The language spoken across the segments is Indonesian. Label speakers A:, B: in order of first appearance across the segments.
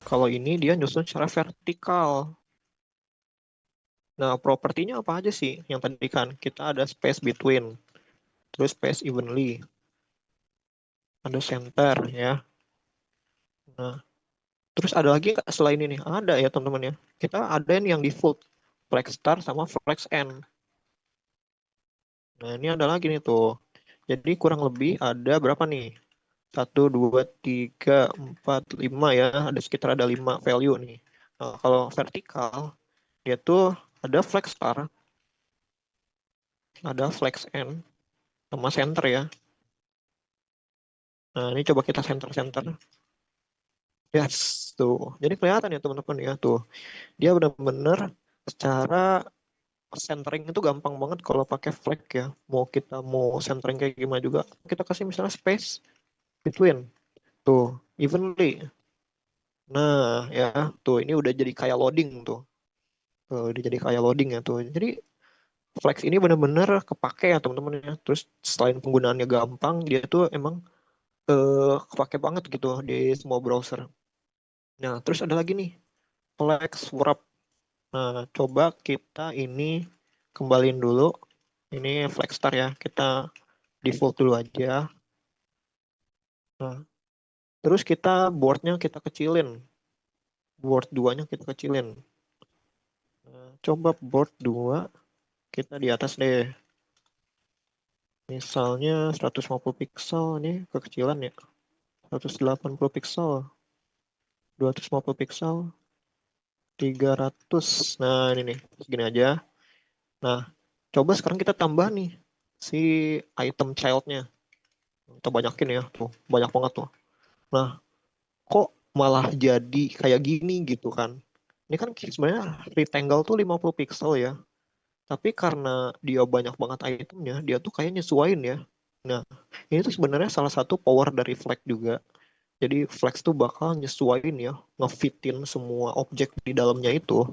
A: Kalau ini dia nyusun secara vertikal. Nah, propertinya apa aja sih? Yang tadi kan kita ada space between, terus space evenly, ada center ya. Nah, terus ada lagi nggak selain ini? Ada ya teman-teman ya. Kita ada yang default, flex start sama flex end. Nah, ini ada lagi nih tuh. Jadi kurang lebih ada berapa nih? Satu, dua, tiga, empat, lima ya. Ada sekitar ada 5 value nih. Nah, kalau vertikal, dia tuh ada flex start, ada flex end, sama center ya. Nah, ini coba kita center-center. Yes, tuh. Jadi kelihatan ya teman-teman ya tuh. Dia benar-benar secara centering itu gampang banget kalau pakai flag ya. Mau centering kayak gimana juga, kita kasih misalnya space between. Tuh, evenly. Nah, ya, tuh ini udah jadi kayak loading tuh. Tuh, udah jadi kayak loading ya tuh. Jadi Flex ini benar-benar kepake ya teman-teman ya. Terus selain penggunaannya gampang, dia tuh emang kepake banget gitu di semua browser. Nah, terus ada lagi nih, Flex Wrap. Nah, coba kita ini kembaliin dulu. Ini Flex Start ya. Kita default dulu aja. Nah, terus kita boardnya kita kecilin. Board 2-nya kita kecilin. Nah, coba board 2 kita di atas deh. Misalnya 150 pixel, ini kekecilan ya. 180 pixel, 250 pixel, 300. Nah, ini nih, segini aja. Nah, coba sekarang kita tambah nih si item child-nya. Kita banyakin ya, tuh. Banyak banget tuh. Nah, kok malah jadi kayak gini gitu kan. Ini kan sebenarnya rectangle tuh 50 pixel ya. Tapi karena dia banyak banget itemnya, dia tuh kayak nyesuaiin ya. Nah, ini tuh sebenarnya salah satu power dari Flex juga. Jadi Flex tuh bakal nyesuaiin ya, ngefitin semua objek di dalamnya itu.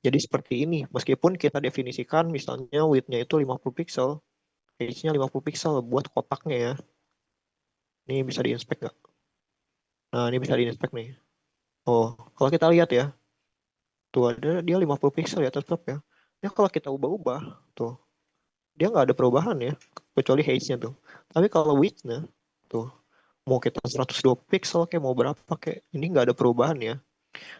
A: Jadi seperti ini, meskipun kita definisikan misalnya width-nya itu 50 pixel, height-nya 50 pixel buat kotaknya ya. Ini bisa diinspek nggak? Nah, ini bisa diinspek nih. Oh, kalau kita lihat ya, tuh ada dia 50 pixel ya tetap ya. Ya kalau kita ubah-ubah, tuh dia nggak ada perubahan ya, kecuali height-nya tuh. Tapi kalau width-nya, tuh mau kita 120 pixel kayak mau berapa kayak ini nggak ada perubahan ya.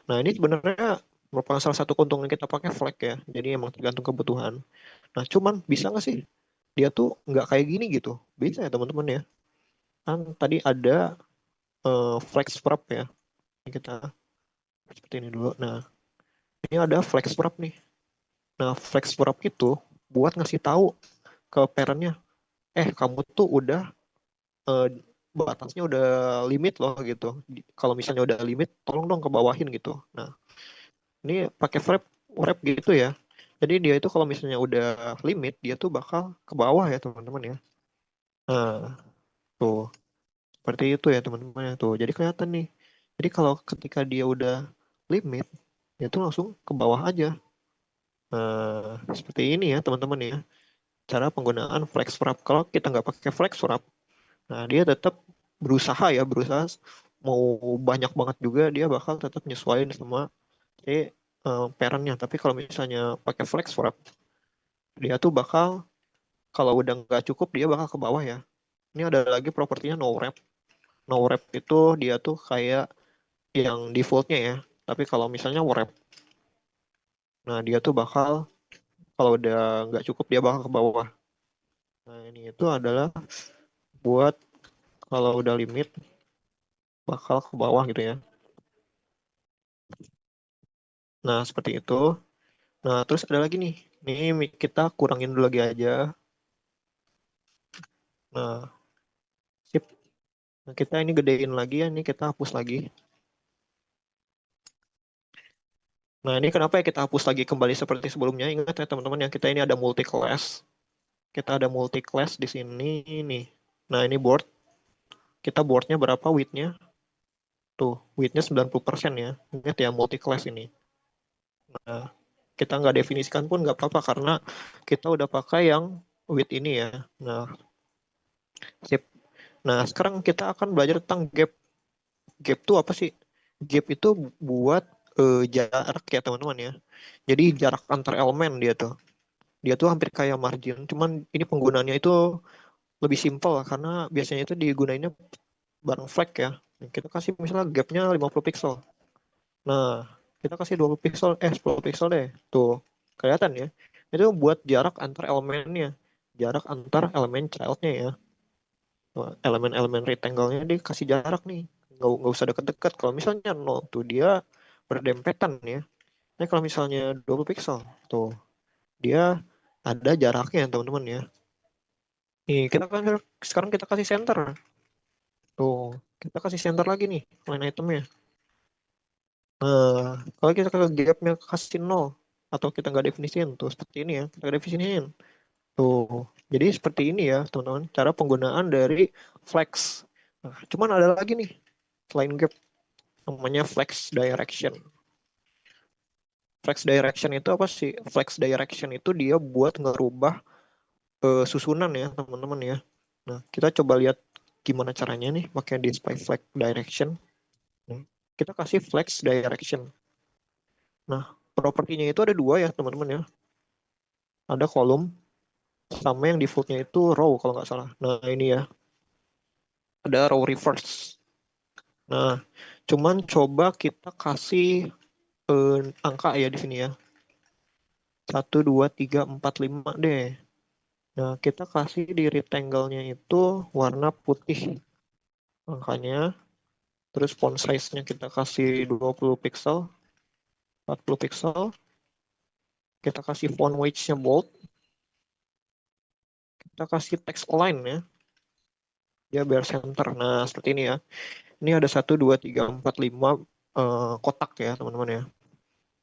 A: Nah ini sebenarnya merupakan salah satu keuntungan kita pakai flag ya. Jadi emang tergantung kebutuhan. Nah cuman bisa nggak sih dia tuh nggak kayak gini gitu? Bisa ya teman-teman ya. Kan tadi ada flex wrap ya. Ini kita seperti ini dulu. Nah ini ada flex wrap nih. Nah flex wrap itu buat ngasih tahu ke parentnya, kamu tuh udah eh, batasnya udah limit loh gitu. Kalau misalnya udah limit, tolong dong ke bawahin gitu. Nah, ini pakai wrap gitu ya. Jadi dia itu kalau misalnya udah limit, dia tuh bakal ke bawah ya teman-teman ya. Nah, tuh seperti itu ya teman-teman ya tuh. Jadi kelihatan nih. Jadi kalau ketika dia udah limit, dia tuh langsung ke bawah aja. Nah, seperti ini ya teman-teman ya. Cara penggunaan flex wrap. Kalau kita nggak pakai flex wrap, nah dia tetap berusaha ya, berusaha mau banyak banget juga dia bakal tetap nyesuaiin sama si parentnya. Tapi kalau misalnya pakai flex wrap, dia tuh bakal kalau udah nggak cukup dia bakal ke bawah ya. Ini ada lagi propertinya no wrap. No wrap itu dia tuh kayak yang defaultnya ya. Tapi kalau misalnya wrap, nah dia tuh bakal kalau udah nggak cukup dia bakal ke bawah. Nah ini itu adalah buat kalau udah limit bakal ke bawah gitu ya. Nah seperti itu. Nah terus ada lagi nih. Ini kita kurangin dulu lagi aja. Nah sip. Nah, kita ini gedein lagi ya. Ini kita hapus lagi. Nah, ini kenapa ya kita hapus lagi kembali seperti sebelumnya? Ingat ya teman-teman yang kita ini ada multi class. Kita ada multi class di sini nih. Nah, ini board. Kita boardnya berapa width-nya? Tuh, width-nya 90% ya. Ingat ya, multi class ini. Nah, kita nggak definisikan pun nggak apa-apa karena kita udah pakai yang width ini ya. Nah, sip. Nah, sekarang kita akan belajar tentang gap. Gap tuh apa sih? Gap itu buat jarak ya teman-teman ya. Jadi jarak antar elemen dia tuh. Dia tuh hampir kayak margin, cuman ini penggunaannya itu lebih simpel karena biasanya itu digunainnya bareng flag ya. Kita kasih misalnya gapnya 50 pixel. Nah, kita kasih 20 pixel, 10 pixel deh. Tuh, kelihatan ya. Itu buat jarak antar elemennya. Jarak antar elemen childnya ya. Tuh, elemen-elemen rectangle-nya dikasih jarak nih. Nggak usah deket-deket. Kalau misalnya 0 tuh dia berdempetan ya. Nah, kalau misalnya 20 pixel, tuh dia ada jaraknya teman-teman ya. Nih, kita kan sekarang kita kasih center. Tuh, kita kasih center lagi nih line itemnya. Nah, kalau kita ke gapnya kasih 0 atau kita nggak definisiin tuh seperti ini ya, kita definisiin. Tuh, jadi seperti ini ya teman-teman cara penggunaan dari flex. Nah, cuman ada lagi nih selain gap namanya flex direction. Flex direction itu apa sih? Flex direction itu dia buat ngerubah susunan ya teman-teman ya. Nah, kita coba lihat gimana caranya nih pakai display flex direction. Nah, kita kasih flex direction. Nah, propertinya itu ada dua ya teman-teman ya. Ada kolom sama yang defaultnya itu row kalau nggak salah. Nah, ini ya, ada row reverse. Nah, cuman coba kita kasih angka ya di sini ya. 1, 2, 3, 4, 5 deh. Nah, kita kasih di rectangle-nya itu warna putih angkanya. Terus font size-nya kita kasih 20 pixel, 40 pixel. Kita kasih font weight-nya bold. Kita kasih text align ya. Dia biar center. Nah, seperti ini ya. Ini ada 1, 2, 3, 4, 5 kotak ya, teman-teman ya.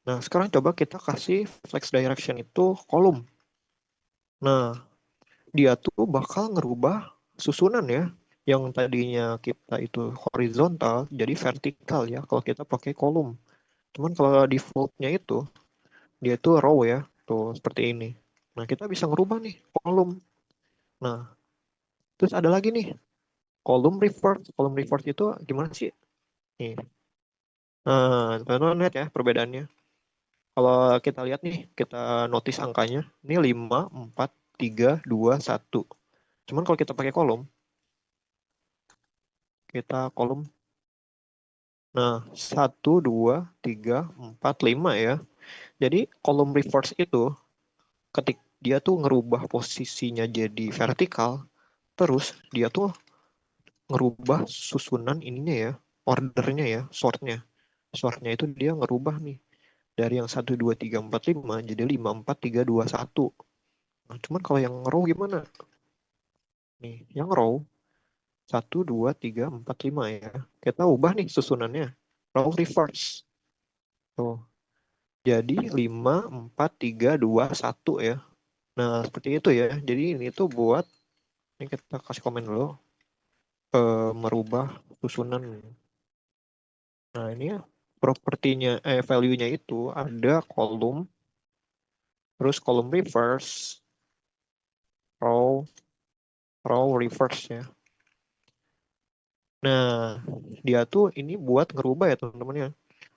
A: Nah, sekarang coba kita kasih flex direction itu kolom. Nah, dia tuh bakal ngerubah susunan ya. Yang tadinya kita itu horizontal jadi vertikal ya kalau kita pakai kolom. Cuman kalau defaultnya itu dia tuh row ya. Tuh seperti ini. Nah, kita bisa ngerubah nih kolom. Nah, terus ada lagi nih kolom reverse. Kolom reverse itu gimana sih? Nih. Nah, teman-teman lihat ya perbedaannya. Kalau kita lihat nih, kita notice angkanya. Ini 5, 4, 3, 2, 1. Cuman kalau kita pakai kolom, kita kolom. Nah, 1, 2, 3, 4, 5 ya. Jadi kolom reverse itu, ketik dia tuh ngerubah posisinya jadi vertikal, terus dia tuh ngerubah susunan ininya ya, ordernya ya, sortnya. Sortnya itu dia ngerubah nih. Dari yang 1, 2, 3, 4, 5 jadi 5, 4, 3, 2, 1. Nah, cuman kalau yang row gimana? Nih, yang row 1, 2, 3, 4, 5 ya. Kita ubah nih susunannya. Row reverse. Tuh. Jadi 5, 4, 3, 2, 1 ya. Nah, seperti itu ya. Jadi ini tuh buat, ini kita kasih komen dulu, merubah susunan. Nah, ini ya, propertinya, value-nya itu ada kolom, terus kolom reverse, row, row reverse ya. Nah, dia tuh ini buat ngerubah ya teman-teman ya.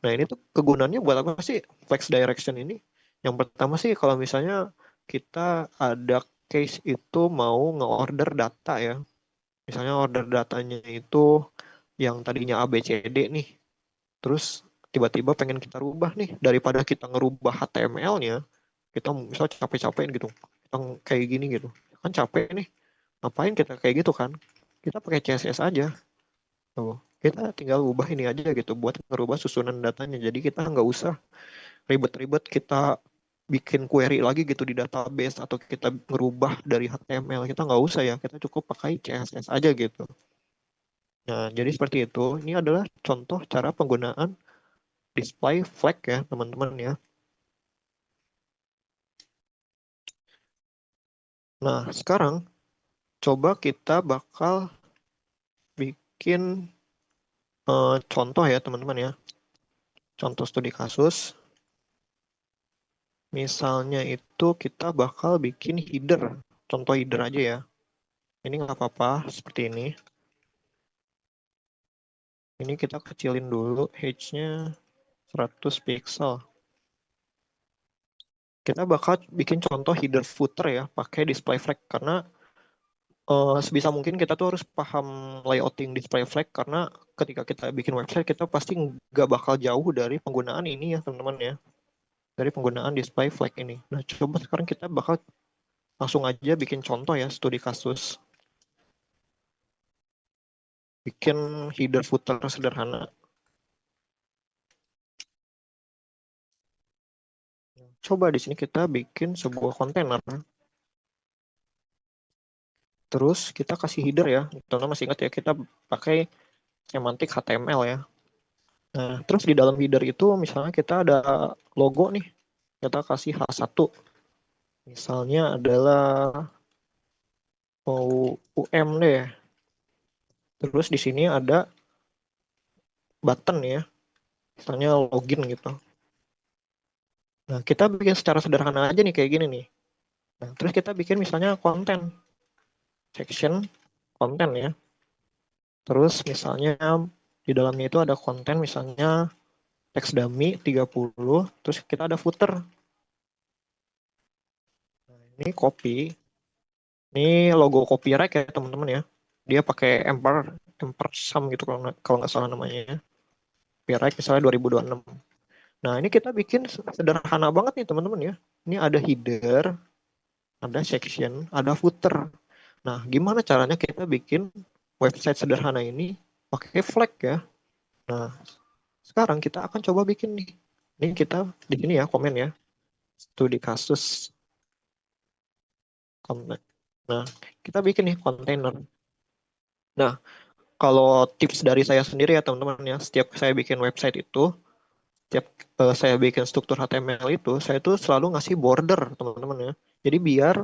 A: Nah, ini tuh kegunaannya buat apa sih flex direction ini? Yang pertama sih kalau misalnya kita ada case itu mau nge-order data ya. Misalnya order datanya itu yang tadinya A, B, C, D nih. Terus tiba-tiba pengen kita rubah nih. Daripada kita ngerubah HTML-nya, kita misal capek-capekin gitu. Kita kayak gini gitu. Kan capek nih. Ngapain kita kayak gitu kan? Kita pakai CSS aja. Tuh, kita tinggal ubah ini aja gitu buat ngerubah susunan datanya. Jadi kita nggak usah ribet-ribet kita bikin query lagi gitu di database atau kita ngerubah dari HTML. Kita nggak usah ya, kita cukup pakai CSS aja gitu. Nah, jadi seperti itu. Ini adalah contoh cara penggunaan display flag ya, teman-teman ya. Nah, sekarang coba kita bakal bikin contoh ya, teman-teman ya. Contoh studi kasus. Misalnya itu kita bakal bikin header. Contoh header aja ya. Ini nggak apa-apa, seperti ini. Ini kita kecilin dulu height-nya 100 pixel. Kita bakal bikin contoh header footer ya, pakai display flag karena sebisa mungkin kita tuh harus paham layouting display flag karena ketika kita bikin website kita pasti nggak bakal jauh dari penggunaan ini ya teman-teman ya, dari penggunaan display flag ini. Nah coba sekarang kita bakal langsung aja bikin contoh ya, studi kasus, bikin header footer sederhana. Coba di sini kita bikin sebuah kontainer, terus kita kasih header ya, teman-teman masih ingat ya kita pakai semantik HTML ya. Nah, terus di dalam header itu misalnya kita ada logo nih, kita kasih H1. Misalnya adalah UM deh. Terus di sini ada button ya, misalnya login gitu. Nah, kita bikin secara sederhana aja nih kayak gini nih. Nah, terus kita bikin misalnya konten, section, konten ya. Terus misalnya di dalamnya itu ada konten misalnya teks dummy 30, terus kita ada footer. Nah, ini copy. Ini logo copyright ya teman-teman ya. Dia pakai Empersam gitu kalau nggak salah namanya. Copyright misalnya 2026. Nah ini kita bikin sederhana banget nih teman-teman ya. Ini ada header, ada section, ada footer. Nah gimana caranya kita bikin website sederhana ini pakai flag ya. Nah sekarang kita akan coba bikin nih. Ini kita di sini ya komen ya. Studi kasus konten. Nah kita bikin nih kontainer. Nah kalau tips dari saya sendiri ya teman-teman ya, setiap saya bikin website itu, setiap saya bikin struktur HTML itu, saya tuh selalu ngasih border teman-teman ya. Jadi biar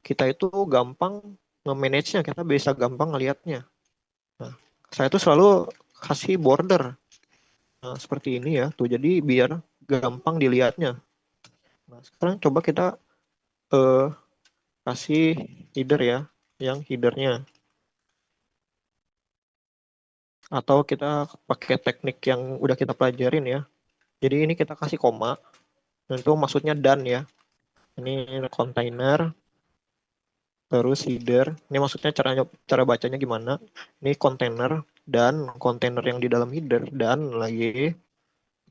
A: kita itu gampang nge-manage-nya, kita bisa gampang ngelihatnya. Nah, saya tuh selalu kasih border. Nah, seperti ini ya, tuh jadi biar gampang dilihatnya. Nah, sekarang coba kita eh, kasih header ya, yang headernya. Atau kita pakai teknik yang udah kita pelajarin ya. Jadi ini kita kasih koma, dan itu maksudnya done ya. Ini container, terus header. Ini maksudnya cara bacanya gimana? Ini container dan container yang di dalam header dan lagi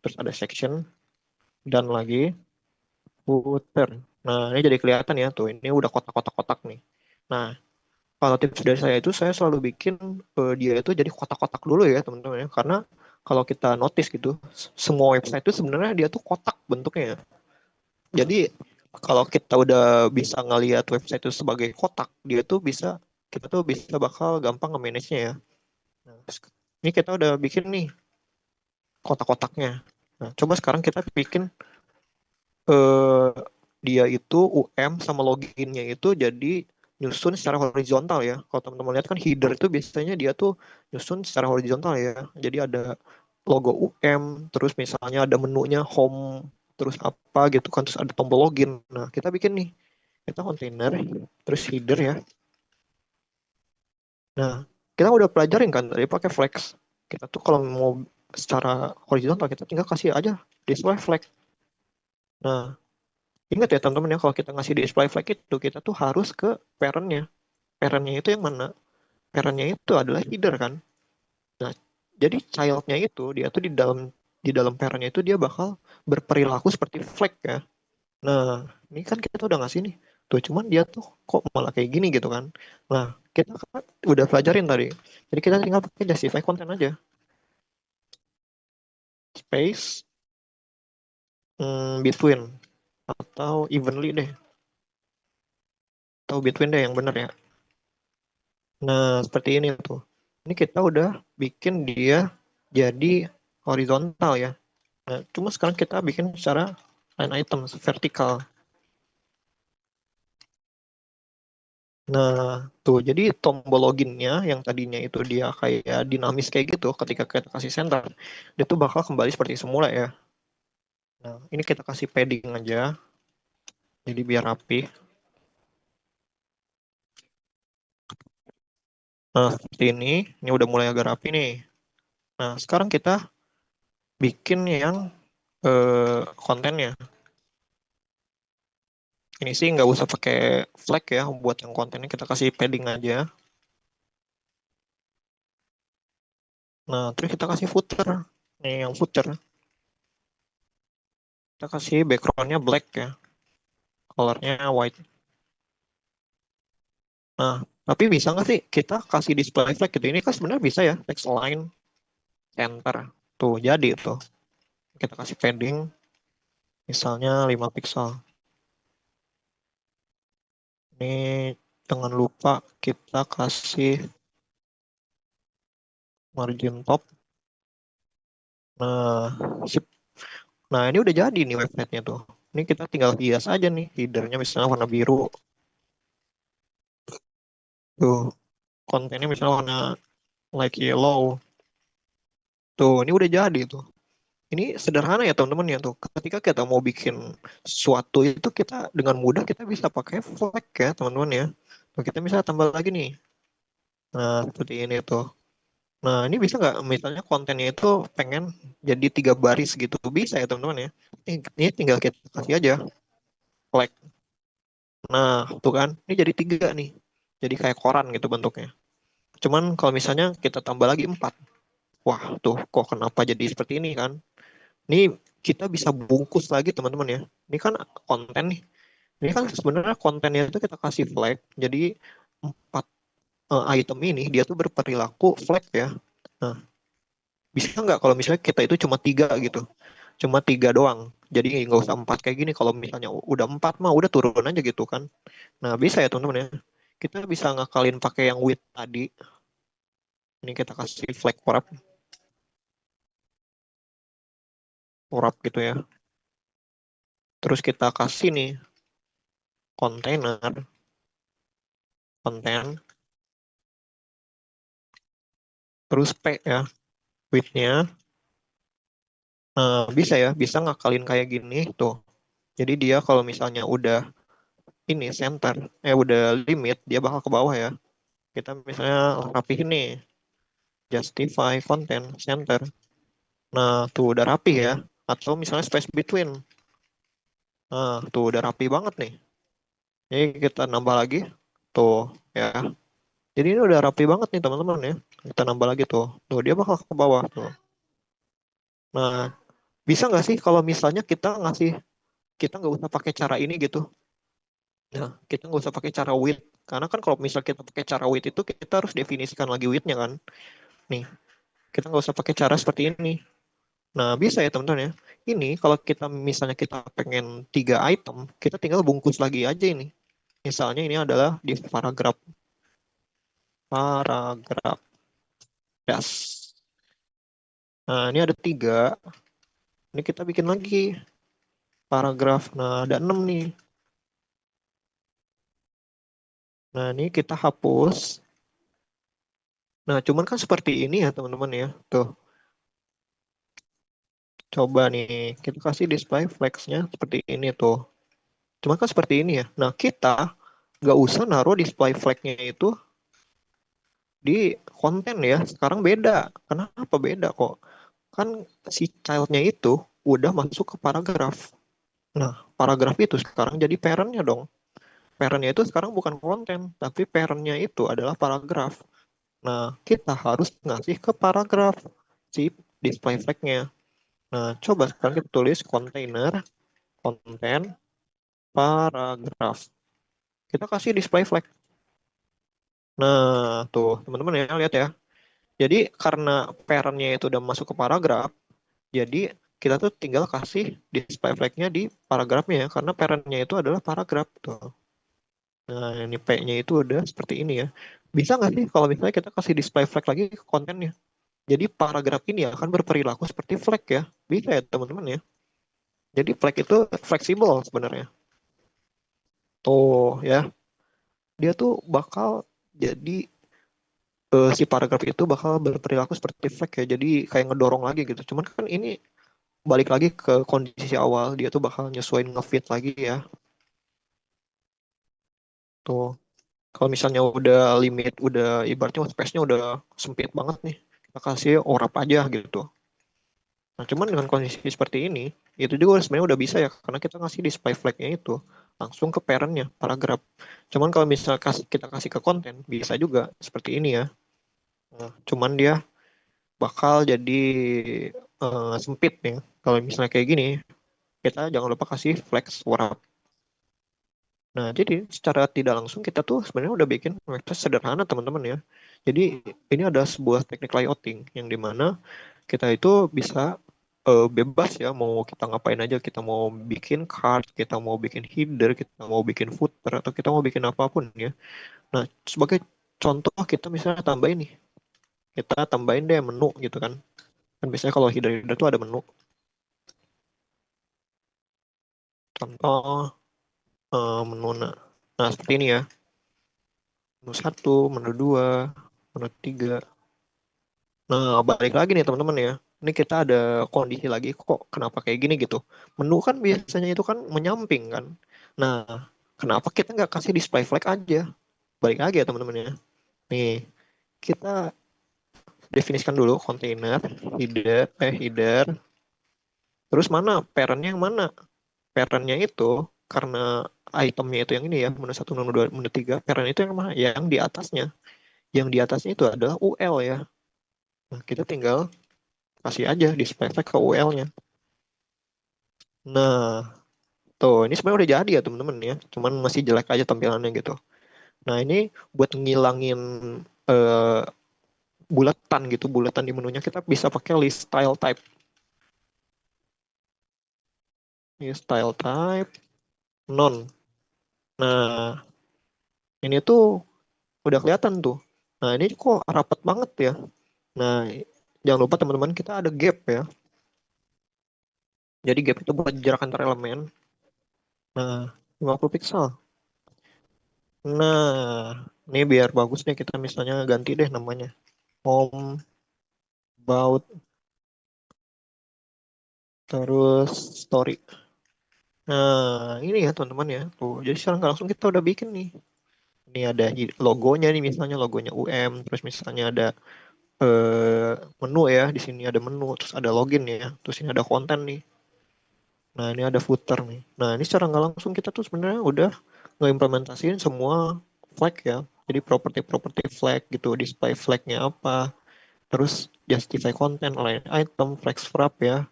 A: terus ada section dan lagi footer. Nah, ini jadi kelihatan ya tuh. Ini udah kotak-kotak-kotak nih. Nah, kalau tips dari saya itu saya selalu bikin dia itu jadi kotak-kotak dulu ya, teman-teman ya. Karena kalau kita notice gitu, semua website itu sebenarnya dia tuh kotak bentuknya. Jadi kalau kita udah bisa ngelihat website itu sebagai kotak, dia tuh bisa kita tuh bisa bakal gampang nge-manage-nya ya. Nah, ini kita udah bikin nih kotak-kotaknya. Nah, coba sekarang kita bikin eh, dia itu UM sama loginnya itu jadi nyusun secara horizontal ya. Kalau teman-teman lihat kan header itu biasanya dia tuh nyusun secara horizontal ya. Jadi ada logo UM, terus misalnya ada menunya home, terus apa gitu kan, terus ada tombol login. Nah, kita bikin nih, kita kontainer, terus header ya. Nah, kita udah pelajarin kan tadi pakai flex. Kita tuh kalau mau secara horizontal kita tinggal kasih aja display flag. Nah, ingat ya teman-teman ya kalau kita ngasih display flag itu kita tuh harus ke parentnya. Parentnya itu yang mana? Parentnya itu adalah header kan. Nah, jadi childnya itu dia tuh di dalam parentnya itu dia bakal berperilaku seperti flag ya. Nah, ini kan kita udah ngasih nih. Tuh, cuman dia tuh kok malah kayak gini gitu kan. Nah, kita kan udah pelajarin tadi. Jadi kita tinggal pakai justify content aja. Space between atau evenly deh. Atau between deh yang bener ya. Nah, seperti ini tuh. Ini kita udah bikin dia jadi horizontal ya. Nah, cuma sekarang kita bikin secara line item, vertikal. Nah, tuh, jadi tombol loginnya yang tadinya itu dia kayak dinamis kayak gitu, ketika kita kasih center, dia tuh bakal kembali seperti semula ya. Nah, ini kita kasih padding aja, jadi biar rapi. Nah, seperti ini udah mulai agak rapi nih. Nah, sekarang kita bikin yang kontennya. Ini sih nggak usah pakai flag ya, buat yang kontennya kita kasih padding aja. Nah, terus kita kasih footer. Nih yang footer, kita kasih backgroundnya black ya, colornya white. Nah, tapi bisa nggak sih kita kasih display flag gitu? Ini kan sebenarnya bisa ya, text align, center. Tuh, jadi tuh. Kita kasih padding, misalnya 5 pixel. Ini jangan lupa kita kasih margin top. Nah, sip. Nah, ini udah jadi nih websitenya tuh. Ini kita tinggal hias aja nih, headernya misalnya warna biru. Tuh, kontennya misalnya warna like yellow. Tuh, ini udah jadi tuh. Ini sederhana ya teman-teman ya tuh. Ketika kita mau bikin sesuatu itu kita dengan mudah kita bisa pakai flag ya teman-teman ya. Tuh, kita bisa tambah lagi nih. Nah, seperti ini tuh. Nah, ini bisa nggak misalnya kontennya itu pengen jadi 3 baris gitu. Bisa ya teman-teman ya. Ini tinggal kita kasih aja flag. Nah, tuh kan. Ini jadi 3 nih. Jadi kayak koran gitu bentuknya. Cuman kalau misalnya kita tambah lagi 4. Wah, tuh kok kenapa jadi seperti ini kan? Ini kita bisa bungkus lagi teman-teman ya. Ini kan konten nih. Ini kan sebenarnya kontennya itu kita kasih flag. Jadi 4 item ini dia tuh berperilaku flag ya. Nah, bisa nggak kalau misalnya kita itu cuma 3 gitu. Cuma 3 doang. Jadi nggak usah 4 kayak gini. Kalau misalnya udah 4 mah udah turun aja gitu kan. Nah, bisa ya teman-teman ya. Kita bisa ngakalin pakai yang width tadi. Ini kita kasih flag wrap, wrap gitu ya. Terus kita kasih nih kontainer, konten, terus P ya, width-nya. Nah, bisa ya, bisa ngakalin kayak gini tuh. Jadi dia kalau misalnya udah ini center, udah limit, dia bakal ke bawah ya. Kita misalnya rapihin nih, justify content center. Nah, tuh udah rapi ya. Atau misalnya space between. Nah, tuh udah rapi banget nih. Jadi kita nambah lagi, tuh ya. Jadi ini udah rapi banget nih teman-teman ya. Kita nambah lagi tuh. Tuh dia bakal ke bawah tuh. Nah, bisa nggak sih kalau misalnya kita ngasih, kita nggak usah pakai cara ini gitu. Nah, kita nggak usah pakai cara width. Karena kan kalau misal kita pakai cara width itu kita harus definisikan lagi width-nya kan. Nih, kita nggak usah pakai cara seperti ini. Nah, bisa ya teman-teman ya. Ini kalau kita misalnya kita pengen 3 item, kita tinggal bungkus lagi aja ini. Misalnya ini adalah di paragraf. Paragraf. Das. Nah, ini ada 3. Ini kita bikin lagi paragraf. Nah, ada 6 nih. Nah, ini kita hapus. Nah, cuman kan seperti ini ya teman-teman ya. Tuh, coba nih, kita kasih display flags-nya seperti ini tuh. Cuma kan seperti ini ya. Nah, kita nggak usah naruh display flag-nya itu di konten ya. Sekarang beda. Kenapa beda kok? Kan si child-nya itu udah masuk ke paragraf. Nah, paragraf itu sekarang jadi parent-nya dong. Parent-nya itu sekarang bukan konten, tapi parent-nya itu adalah paragraf. Nah, kita harus ngasih ke paragraf si display flag-nya. Nah, coba sekarang kita tulis container, konten, paragraf. Kita kasih display flag. Nah, tuh teman-teman ya lihat ya. Jadi karena parent-nya itu udah masuk ke paragraf, jadi kita tuh tinggal kasih display flag-nya di paragrafnya ya, karena parent-nya itu adalah paragraf tuh. Nah, ini P-nya itu udah seperti ini ya. Bisa nggak sih kalau misalnya kita kasih display flag lagi ke kontennya? Jadi paragraf ini akan berperilaku seperti flag ya. Bisa ya teman-teman ya. Jadi flag itu fleksibel sebenarnya. Tuh ya, dia tuh bakal jadi si paragraf itu bakal berperilaku seperti flag ya. Jadi kayak ngedorong lagi gitu. Cuman kan ini balik lagi ke kondisi awal, dia tuh bakal nyesuaiin ngefit lagi ya. Tuh. Kalau misalnya udah limit, udah ibaratnya space-nya udah sempit banget nih. kita kasih wrap aja gitu. Nah, cuman dengan kondisi seperti ini, itu juga sebenarnya udah bisa ya, karena kita ngasih display flag-nya itu langsung ke parent-nya, paragraf. Cuman kalau misalnya kita kasih ke konten, bisa juga seperti ini ya. Nah, cuman dia bakal jadi sempit nih. Kalau misalnya kayak gini, kita jangan lupa kasih flex wrap. Nah, jadi secara tidak langsung kita tuh sebenarnya udah bikin website sederhana teman-teman ya. Jadi ini ada sebuah teknik layouting yang dimana kita itu bisa bebas ya mau kita ngapain aja. Kita mau bikin card, kita mau bikin header, kita mau bikin footer, atau kita mau bikin apapun ya. Nah, sebagai contoh kita misalnya tambahin nih. Kita tambahin deh menu gitu kan. Kan biasanya kalau header-header tuh ada menu. Contoh menu nah seperti ini ya. Menu satu, menu dua, menu tiga. Nah, balik lagi nih teman-teman ya. Ini kita ada kondisi lagi kok kenapa kayak gini gitu. Menu kan biasanya itu kan menyamping kan. Nah, kenapa kita nggak kasih display flag aja? Balik lagi ya teman-teman ya. Nih, kita definisikan dulu container, header. Terus mana parentnya yang mana? Parentnya itu karena itemnya itu yang ini ya, menu satu, menu dua, menu tiga. Parent itu yang mana? Yang di atasnya. Yang di atasnya itu adalah UL ya. Nah, kita tinggal kasih aja display flag ke UL-nya. Nah, tuh, ini sebenarnya udah jadi ya teman-teman ya. Cuman masih jelek aja tampilannya gitu. Nah, ini buat ngilangin eh, bulatan gitu, bulatan di menunya kita bisa pakai list style type. Ini style type non. Nah, ini tuh udah kelihatan tuh. Nah, ini kok rapat banget ya. Nah, jangan lupa teman-teman kita ada gap ya. Jadi gap itu buat jarak antar elemen. Nah, 50 pixel. Nah, ini biar bagus nih kita misalnya ganti deh namanya. Home, about, terus story. Nah, ini ya teman-teman ya. Tuh, jadi sekarang nggak langsung kita udah bikin nih. Ini ada logonya nih misalnya logonya UM, terus misalnya ada menu ya, di sini ada menu, terus ada login ya, terus ini ada konten nih. Nah, ini ada footer nih. Nah, ini secara nggak langsung kita tuh sebenarnya udah ngeimplementasiin semua flag ya. Jadi properti-properti flag gitu, display flagnya apa, terus justify content, align item, flex wrap ya.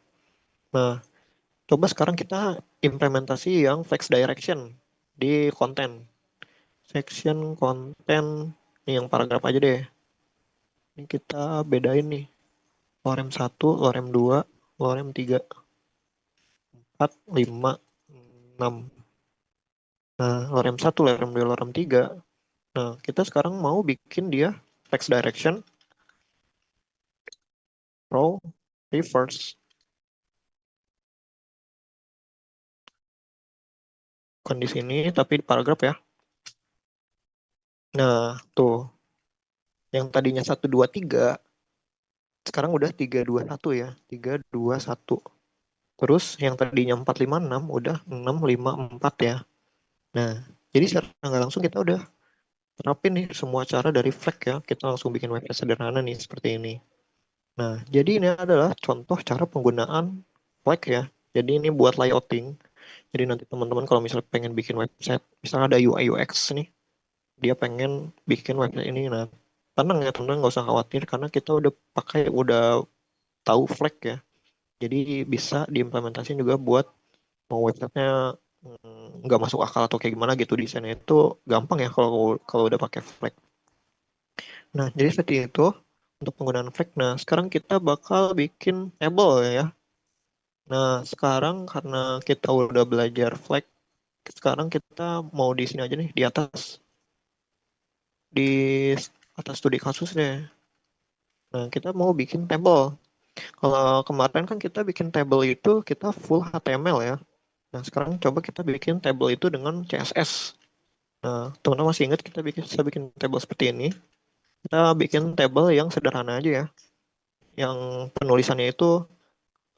A: Nah, coba sekarang kita implementasi yang flex direction di konten. Section konten, ini yang paragraf aja deh. Ini kita bedain nih. Lorem satu, lorem 2, lorem 3, 4, 5, 6. Nah, lorem satu, lorem 2, lorem 3. Nah, kita sekarang mau bikin dia text direction, row, reverse. Kondisi ini tapi di paragraf ya. Nah, tuh. Yang tadinya satu 2 3 sekarang udah 3 2 1 ya. 3 2 1. Terus yang tadinya 4 5 6 udah 6 5 4 ya. Nah, jadi secara nggak langsung kita udah terapin nih semua cara dari flag ya. Kita langsung bikin website sederhana nih seperti ini. Nah, jadi ini adalah contoh cara penggunaan flag ya. Jadi ini buat layouting. Jadi nanti teman-teman kalau misalnya pengen bikin website, misalnya ada UI UX nih, dia pengen bikin website ini, nah tenang ya teman-teman, nggak usah khawatir karena kita udah tahu flag ya. Jadi bisa diimplementasikan juga buat mau websitenya nggak masuk akal atau kayak gimana gitu desainnya itu gampang ya kalau kalau udah pakai flag. Nah, jadi seperti itu untuk penggunaan flag. Nah, sekarang kita bakal bikin table ya. Nah, sekarang karena kita udah belajar flag, sekarang kita mau di sini aja nih, di atas studi kasus deh. Nah, kita mau bikin table. Kalau kemarin kan kita bikin table itu kita full HTML ya. Nah, sekarang coba kita bikin table itu dengan CSS. Nah, teman-teman masih ingat kita bisa bikin table seperti ini. Kita bikin table yang sederhana aja ya. Yang penulisannya itu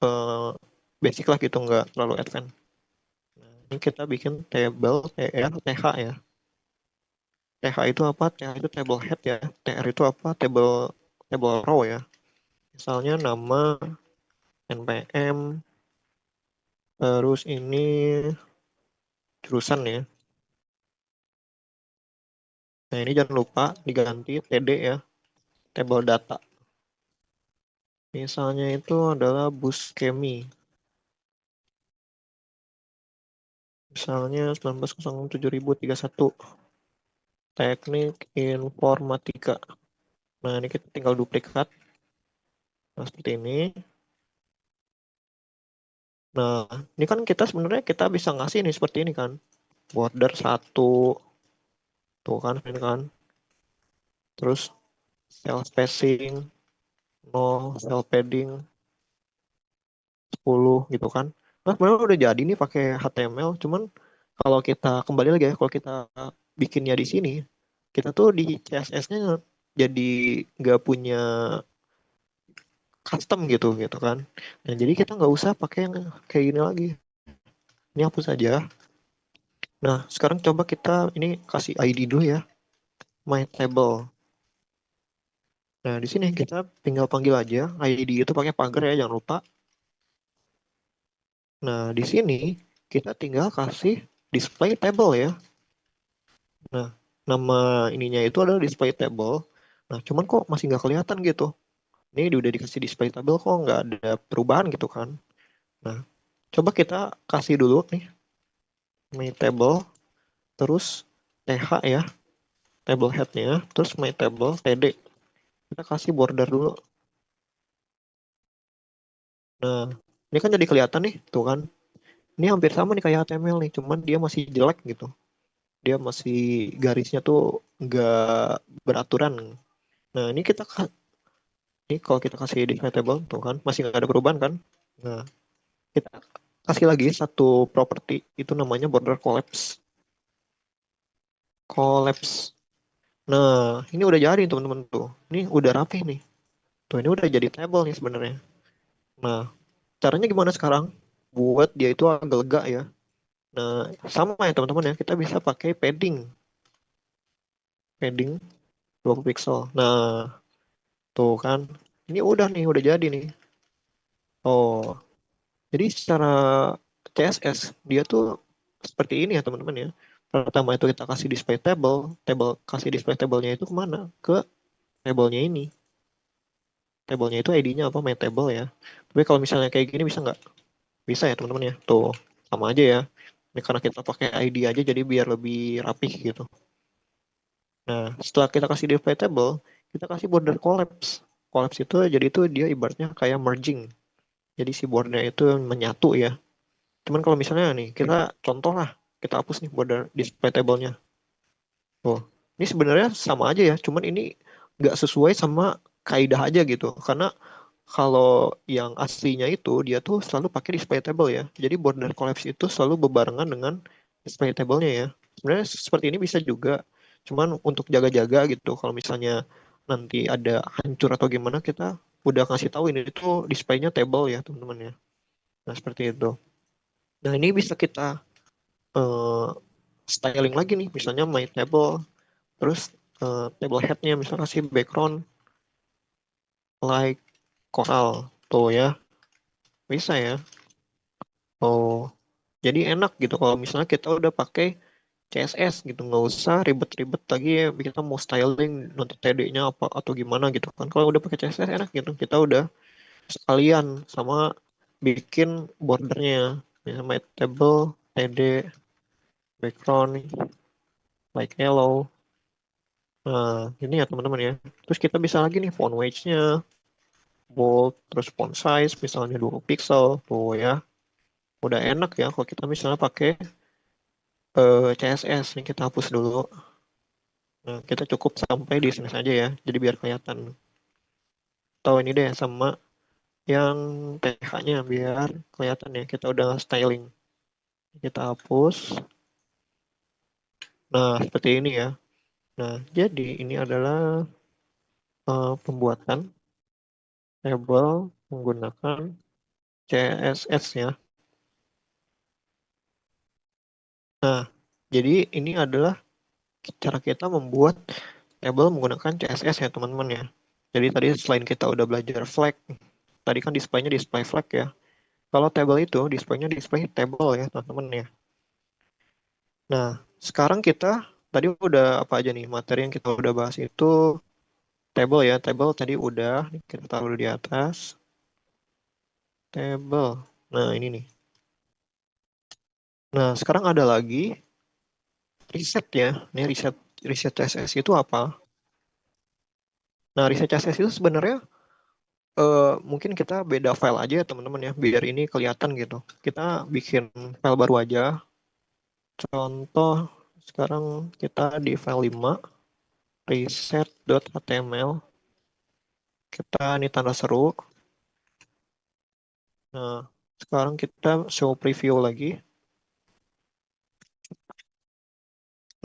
A: eh, basic lah gitu, nggak terlalu advance. Nah, ini kita bikin table TR, TH ya. TH itu apa? TH itu table head ya. TR itu apa? Table table row ya. Misalnya nama, NPM, terus ini jurusan ya. Nah, ini jangan lupa diganti TD ya, table data. Misalnya itu adalah bus kemi. Misalnya 19.07.031. Teknik informatika. Nah, ini kita tinggal duplikat. Nah, seperti ini. Nah, ini kan kita sebenarnya kita bisa ngasih nih seperti ini kan. Border 1, tuh kan, ini kan. Terus cell spacing 0, cell padding 10 gitu kan. Nah, sebenarnya udah jadi nih pakai HTML, cuman kalau kita kembali lagi ya, kalau kita bikinnya di sini, kita tuh di CSS-nya jadi nggak punya custom gitu kan. Nah, jadi kita nggak usah pakai yang kayak gini lagi. Ini hapus saja. Nah, sekarang coba kita ini kasih ID dulu ya, my table. Nah, di sini kita tinggal panggil aja ID itu pakai pagar ya, jangan lupa. Nah, di sini kita tinggal kasih display table ya. Nah, nama ininya itu adalah display table. Nah, cuman kok masih nggak kelihatan gitu. Ini udah dikasih display table kok nggak ada perubahan gitu kan. Nah, coba kita kasih dulu nih my table, terus TH ya, table headnya, terus my table TD. Kita kasih border dulu. Nah, ini kan jadi kelihatan nih, tuh kan. Ini hampir sama nih kayak HTML nih, cuman dia masih jelek gitu. Dia masih garisnya tuh nggak beraturan. Nah, ini kalau kita kasih display table, tuh kan, masih nggak ada perubahan kan. Nah, kita kasih lagi satu property, itu namanya border collapse. Collapse. Nah, ini udah jadi teman-teman tuh. Ini udah rapi nih. Tuh, ini udah jadi table nih sebenarnya. Nah, caranya gimana sekarang? Buat dia itu agak lega ya. Nah, sama ya teman-teman ya, kita bisa pakai padding. Padding 20 pixel. Nah, tuh kan. Ini udah nih, udah jadi nih. Oh, jadi secara CSS dia tuh seperti ini ya teman-teman ya. Pertama itu kita kasih display table, kasih display tablenya itu kemana? Ke tablenya ini. Tablenya itu ID-nya apa? Main table ya. Tapi kalau misalnya kayak gini bisa nggak? Bisa ya teman-teman ya. Tuh, sama aja ya. Ini karena kita pakai ID aja jadi biar lebih rapih gitu. Nah, setelah kita kasih display table, kita kasih border collapse. Collapse itu jadi itu dia ibaratnya kayak merging. Jadi si bordernya itu menyatu ya. Cuman kalau misalnya nih, kita contoh lah, kita hapus nih border display table-nya. Oh, ini sebenarnya sama aja ya, cuman ini nggak sesuai sama kaidah aja gitu. Karena kalau yang aslinya itu dia tuh selalu pakai display table ya. Jadi border collapse itu selalu bebarengan dengan display table-nya ya. Sebenarnya seperti ini bisa juga, cuman untuk jaga-jaga gitu. Kalau misalnya nanti ada hancur atau gimana, kita udah kasih tahu ini itu display-nya table ya teman-teman ya. Nah seperti itu. Nah ini bisa kita eh, styling lagi nih, misalnya my table, terus table headnya misalnya kasih background like coral tuh ya, bisa ya. Oh, jadi enak gitu kalau misalnya kita udah pakai CSS gitu, nggak usah ribet-ribet lagi ya kita mau styling nanti TD-nya apa atau gimana gitu kan. Kalau udah pakai CSS enak gitu, kita udah sekalian sama bikin bordernya, misalnya my table, TD, background, like yellow. Nah, ini ya teman-teman ya. Terus kita bisa lagi nih font weight-nya, bold, terus font size misalnya 20 pixel tuh ya. Udah enak ya kalau kita misalnya pakai CSS nih kita hapus dulu. Nah, kita cukup sampai di sini saja ya. Jadi biar kelihatan. Tahu ini deh sama yang TH-nya biar kelihatan ya kita udah styling. Kita hapus. Nah, seperti ini ya. Nah, jadi ini adalah pembuatan label menggunakan CSS ya. Nah, jadi ini adalah cara kita membuat label menggunakan CSS ya teman-teman ya. Jadi tadi selain kita udah belajar flag, tadi kan displaynya display flag ya. Kalau table itu displaynya display table ya teman-teman ya. Nah, sekarang kita tadi udah apa aja nih materi yang kita udah bahas itu table ya. Table tadi udah kita taruh di atas table. Nah, ini nih. Nah, sekarang ada lagi reset ya. Ini reset reset CSS itu apa? Nah, reset CSS itu sebenarnya mungkin kita beda file aja ya teman-teman ya, biar ini kelihatan gitu. Kita bikin file baru aja. Contoh, sekarang kita di file 5, reset.html. Kita ini tanda seru. Nah, sekarang kita show preview lagi.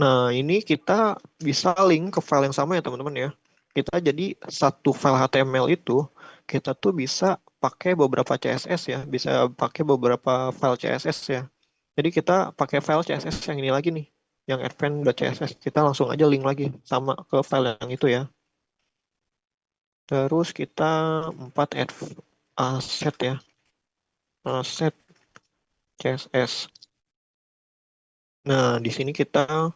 A: Nah, ini kita bisa link ke file yang sama ya teman-teman ya. Kita jadi satu file HTML itu, kita tuh bisa pakai beberapa CSS ya, bisa pakai beberapa file CSS ya. Jadi kita pakai file CSS yang ini lagi nih, yang advanced.css. Kita langsung aja link lagi sama ke file yang itu ya. Terus kita 4 add asset ya, asset CSS. Nah, di sini kita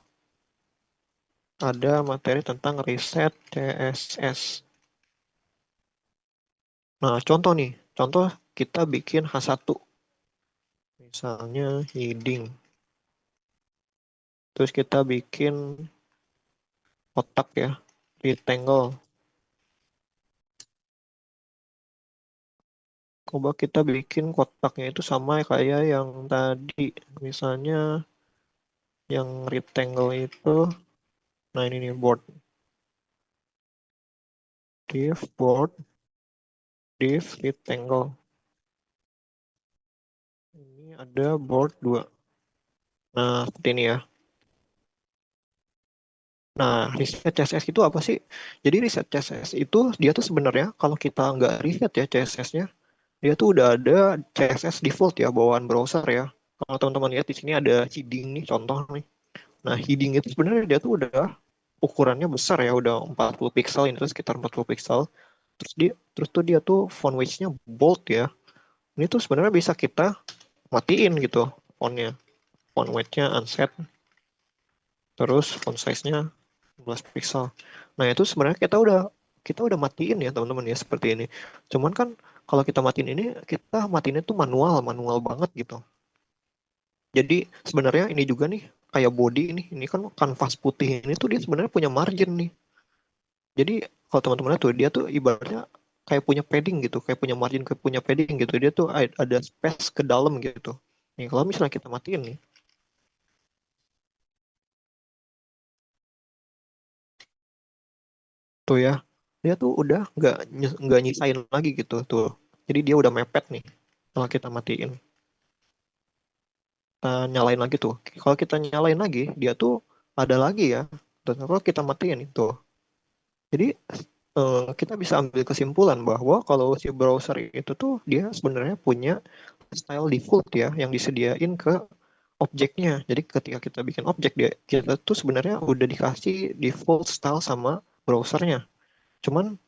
A: ada materi tentang reset CSS. Nah, contoh nih, contoh kita bikin H1, misalnya heading. Terus kita bikin kotak ya, rectangle. Coba kita bikin kotaknya itu sama kayak yang tadi. Misalnya yang rectangle itu, nah ini nih board. Div board, div rectangle. Ini ada board 2. Nah, seperti ini ya. Nah, reset CSS itu apa sih? Jadi reset CSS itu dia tuh sebenarnya kalau kita nggak reset ya CSS-nya, dia tuh udah ada CSS default ya bawaan browser ya. Kalau teman-teman lihat di sini ada heading nih contoh nih. Nah, heading itu sebenarnya dia tuh udah ukurannya besar ya, udah 40 pixel, ini tuh sekitar 40 pixel. Terus dia tuh font weight-nya bold ya. Ini tuh sebenarnya bisa kita matiin gitu fontnya. Font weight-nya unset, terus font size-nya 11 pixel. Nah, itu sebenarnya kita udah matiin ya teman-teman ya seperti ini. Cuman kan kalau kita matiin ini, kita matiin itu manual, manual banget gitu. Jadi sebenarnya ini juga nih kayak body ini kan kanvas putih ini tuh dia sebenarnya punya margin nih. Jadi kalau teman-teman lihat tuh dia tuh ibaratnya kayak punya padding gitu, kayak punya margin, kayak punya padding gitu. Dia tuh ada space ke dalam gitu. Nih kalau misalnya kita matiin nih, tuh ya, dia tuh udah nggak nyisain lagi gitu tuh. Jadi dia udah mepet nih. Kalau kita matiin, kita nyalain lagi tuh. Kalau kita nyalain lagi, dia tuh ada lagi ya. Dan kalau kita matiin itu, jadi kita bisa ambil kesimpulan bahwa kalau si browser itu tuh dia sebenarnya punya style default ya yang disediain ke objeknya. Jadi ketika kita bikin objek dia kita tuh sebenarnya udah dikasih default style sama browsernya. Cuman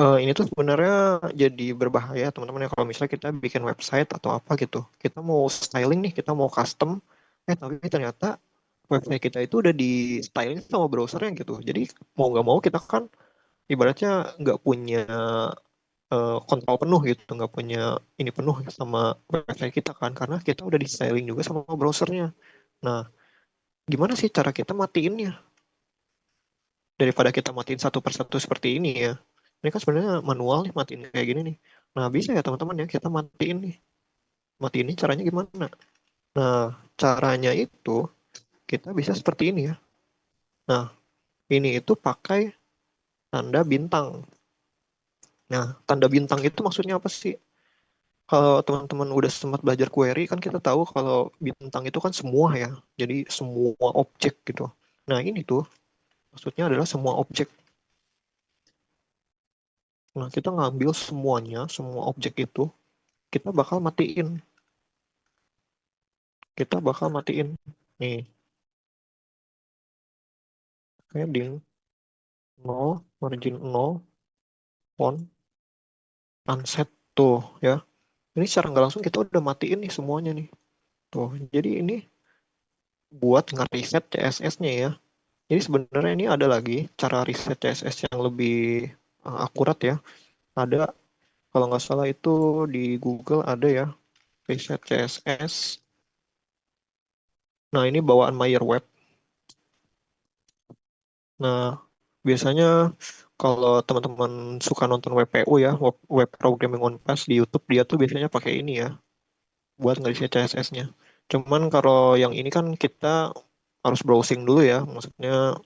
A: ini tuh sebenarnya jadi berbahaya teman-teman ya kalau misalnya kita bikin website atau apa gitu. Kita mau styling nih, kita mau custom, tapi ternyata website kita itu udah di styling sama browsernya gitu. Jadi mau nggak mau kita kan ibaratnya nggak punya kontrol penuh gitu, nggak punya ini penuh sama website kita kan, karena kita udah di styling juga sama browsernya. Nah, gimana sih cara kita matiinnya daripada kita matiin satu persatu seperti ini ya? Ini kan sebenarnya manual nih matiin kayak gini nih. Nah, bisa ya teman-teman ya kita matiin nih. Matiin ini caranya gimana? Nah, caranya itu kita bisa seperti ini ya. Nah, ini itu pakai tanda bintang. Nah, tanda bintang itu maksudnya apa sih? Kalau teman-teman udah sempat belajar query kan kita tahu kalau bintang itu kan semua ya. Jadi semua objek gitu. Nah, ini tuh maksudnya adalah semua objek. Nah, kita ngambil semuanya, semua objek itu, kita bakal matiin. Kita bakal matiin. Nih, heading 0, margin 0, font, unset tuh ya. Ini secara nggak langsung kita udah matiin nih semuanya nih. Tuh, jadi ini buat nge-reset CSS-nya ya. Jadi sebenarnya ini ada lagi cara reset CSS yang lebih akurat ya. Ada, kalau nggak salah itu di Google ada ya, reset CSS. Nah, ini bawaan Mayer Web. Nah, biasanya kalau teman-teman suka nonton WPU ya, Web Programming on Pass di YouTube, dia tuh biasanya pakai ini ya, buat ngereset CSS-nya. Cuman kalau yang ini kan kita harus browsing dulu ya, maksudnya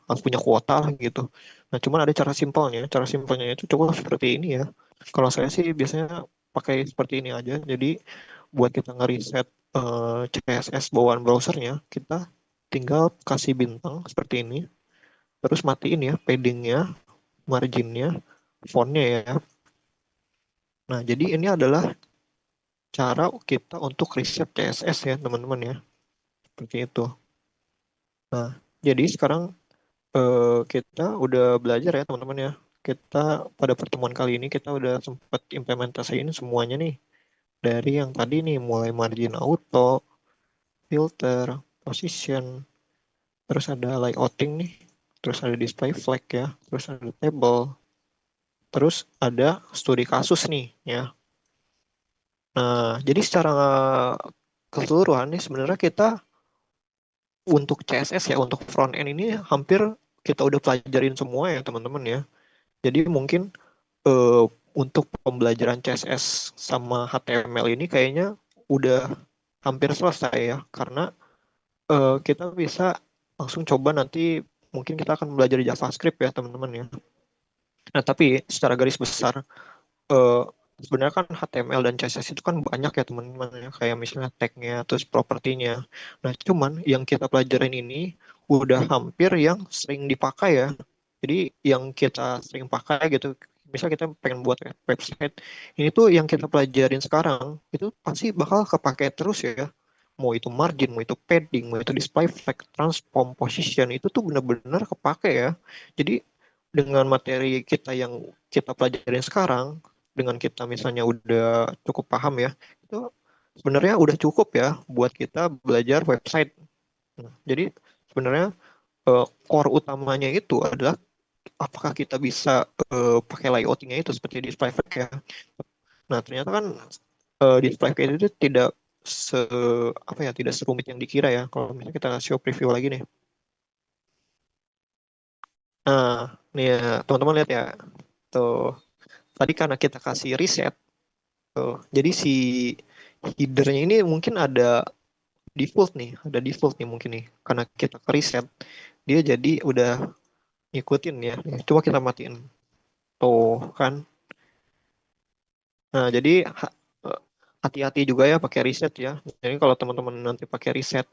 A: harus punya kuota lah gitu. Nah, cuman ada cara simpelnya. Cara simpelnya itu coba seperti ini ya. Kalau saya sih biasanya pakai seperti ini aja. Jadi buat kita ngeriset CSS bawaan browsernya, kita tinggal kasih bintang seperti ini. Terus matiin ya paddingnya, marginnya, fontnya ya. Nah, jadi ini adalah cara kita untuk riset CSS ya teman-teman ya. Seperti itu. Nah, jadi sekarang kita udah belajar ya teman-teman ya. Kita pada pertemuan kali ini kita udah sempat implementasiin semuanya nih. Dari yang tadi nih, mulai margin auto, filter, position, terus ada layouting nih, terus ada display flag ya, terus ada table, terus ada studi kasus nih ya. Nah, jadi secara keseluruhan nih sebenarnya kita untuk CSS ya, untuk front end ini hampir kita udah pelajarin semua ya teman-teman ya. Jadi mungkin eh, untuk pembelajaran CSS sama HTML ini kayaknya udah hampir selesai ya, karena kita bisa langsung coba nanti mungkin kita akan belajar JavaScript ya teman-teman ya. Nah tapi secara garis besar eh, sebenarnya kan HTML dan CSS itu kan banyak ya teman-teman ya, kayak misalnya tag-nya terus propertinya. Nah cuman yang kita pelajarin ini udah hampir yang sering dipakai ya. Jadi yang kita sering pakai gitu, misal kita pengen buat website, ini tuh yang kita pelajarin sekarang itu pasti bakal kepake terus ya. Mau itu margin, mau itu padding, mau itu display flag, transform, position, itu tuh benar-benar kepake ya. Jadi dengan materi kita yang kita pelajarin sekarang, dengan kita misalnya udah cukup paham ya, itu sebenarnya udah cukup ya buat kita belajar website. Nah, jadi sebenarnya core utamanya itu adalah apakah kita bisa pakai layoutingnya itu seperti display flag ya. Nah, ternyata kan display flag itu tidak se apa ya, tidak serumit yang dikira ya. Kalau misalnya kita show preview lagi nih. Nah, nih ya, teman-teman lihat ya. Tuh, tadi karena kita kasih reset, tuh, jadi si headernya ini mungkin ada default nih mungkin nih. Karena kita ke reset, dia jadi udah ngikutin ya. Coba kita matiin. Tuh, kan. Nah, jadi hati-hati juga ya pakai reset ya. Jadi kalau teman-teman nanti pakai reset,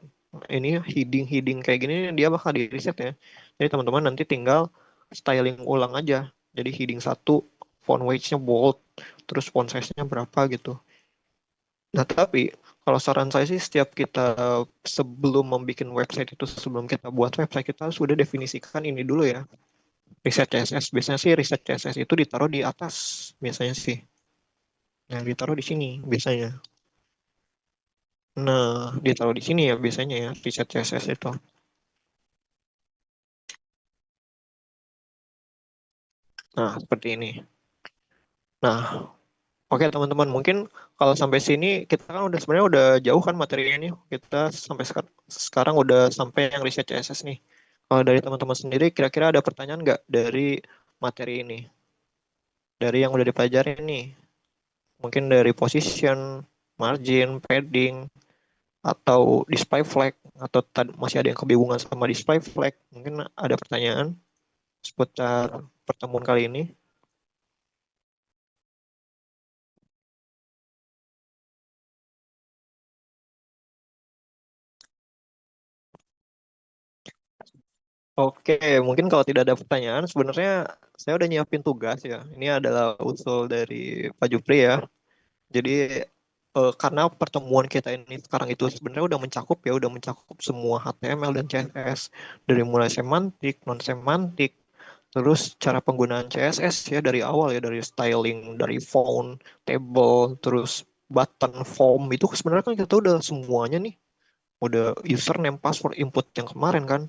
A: ini heading-heading kayak gini dia bakal di reset ya. Jadi teman-teman nanti tinggal styling ulang aja. Jadi heading satu, font weight-nya bold, terus font size-nya berapa gitu. Nah, tapi kalau saran saya sih setiap kita sebelum membuat website itu, sebelum kita buat website, kita sudah definisikan ini dulu ya. Reset CSS. Biasanya sih reset CSS itu ditaruh di atas. Biasanya sih. Nah, ditaruh di sini biasanya. Nah, ditaruh di sini ya biasanya ya, preset CSS itu. Nah, seperti ini. Nah, oke teman-teman, mungkin kalau sampai sini kita kan udah sebenarnya udah jauh kan materinya nih. Kita sampai sekarang udah sampai yang riset CSS nih. Kalau dari teman-teman sendiri, kira-kira ada pertanyaan nggak dari materi ini? Dari yang udah dipelajarin nih? Mungkin dari position, margin, padding, atau display flag, atau masih ada yang kebingungan sama display flag? Mungkin ada pertanyaan seputar pertemuan kali ini. Oke, mungkin kalau tidak ada pertanyaan, sebenarnya saya udah nyiapin tugas ya. Ini adalah usul dari Pak Jupri ya. Jadi karena pertemuan kita ini sekarang itu sebenarnya udah mencakup ya, udah mencakup semua HTML dan CSS dari mulai semantik, non semantik, Terus cara penggunaan CSS ya dari awal ya, dari styling, dari font, table, terus button, form itu sebenarnya kan kita udah semuanya nih, udah username, password, input yang kemarin kan,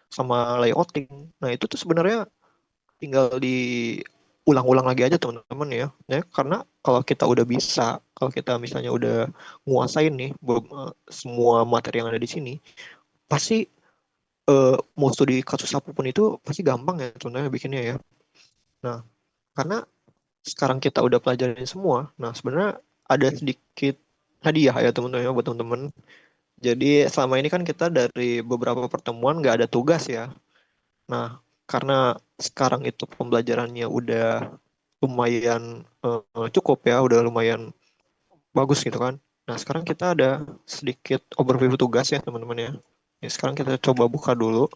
A: sama layouting. Nah itu tuh sebenarnya tinggal diulang-ulang lagi aja teman-teman ya. Ya, karena kalau kita udah bisa, kalau kita misalnya udah nguasain nih semua materi yang ada di sini, pasti mau studi kasus apapun itu pasti gampang ya sebenarnya bikinnya ya. Nah, karena sekarang kita udah pelajarin semua, nah sebenarnya ada sedikit hadiah ya teman-teman ya buat teman-teman. Jadi selama ini kan kita dari beberapa pertemuan nggak ada tugas ya. Nah, karena sekarang itu pembelajarannya udah lumayan cukup ya, udah lumayan bagus gitu kan. Nah, sekarang kita ada sedikit overview tugas ya teman-teman ya. Ya, sekarang kita coba buka dulu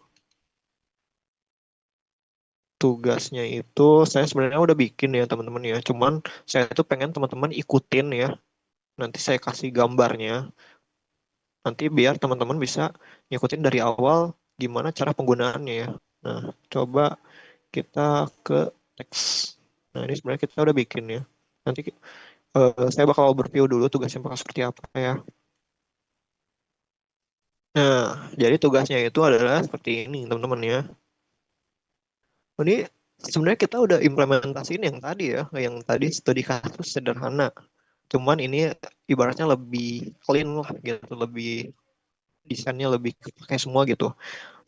A: tugasnya itu. Saya sebenarnya udah bikin ya teman-teman ya. Cuman saya tuh pengen teman-teman ikutin ya. Nanti saya kasih gambarnya. Nanti biar teman-teman bisa ngikutin dari awal gimana cara penggunaannya ya. Nah, coba kita ke teks. Nah, ini sebenarnya kita udah bikin ya. Nanti saya bakal overview dulu tugasnya bakal seperti apa ya. Nah, jadi tugasnya itu adalah seperti ini, teman-teman ya. Ini sebenarnya kita udah implementasiin yang tadi ya, yang tadi studi kasus sederhana. Cuman ini ibaratnya lebih clean lah gitu, lebih desainnya lebih pakai semua gitu.